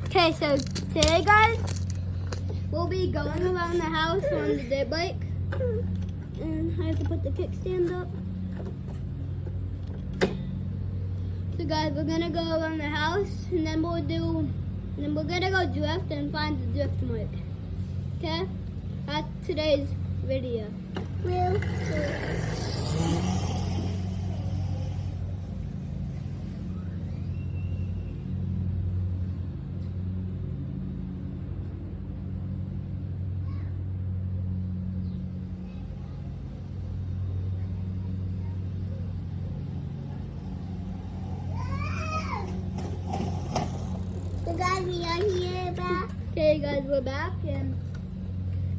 Okay, so today, guys, we'll be going around the house on the dirt bike. And I have to put the kickstand up. So, guys, we're gonna go around the house, and then we're gonna go drift and find the drift mark. Okay? That's today's video. Guys, we are here back. Okay, guys, we're back, and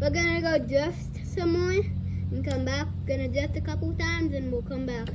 we're gonna go drift some more and come back. Gonna drift a couple times, and we'll come back.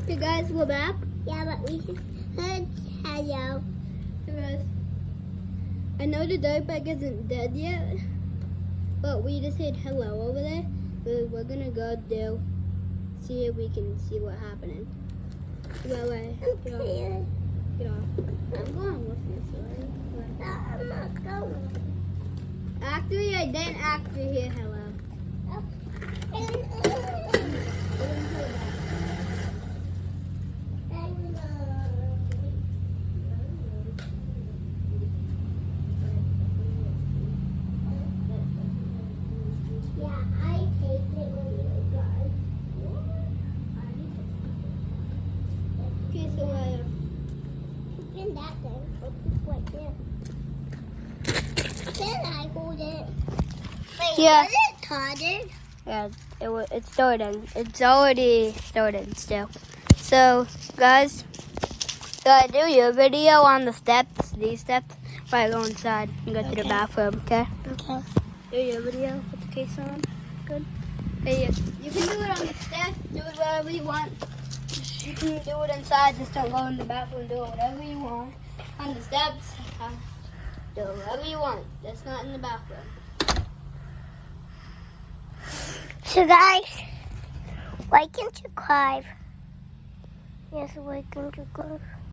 Okay, guys, we're back. Yeah, but we just heard hello. Hey, guys. I know the dirt bike isn't dead yet, but we just said hello over there. But we're gonna go do, see if we can see what's happening. Go away. Get off. Here. Get off. I'm going with you, sorry. I'm not going. Actually, I didn't actually hear hello. Okay, so In that thing, right there. Then I hold it. Wait, Yeah. was it started? yeah, it's starting. It's already started still. So, guys, gotta do your video on the steps, these steps. Before I go inside and go to the bathroom, okay? Okay. Do your video with the case on. Good. Hey, you can do it on the steps. Do it wherever you want. You can do it inside. Just don't go in the bathroom. Do it whatever you want. On the steps, do it whatever you want. Just not in the bathroom. So guys, why can't you subscribe? Yes, why can't you subscribe?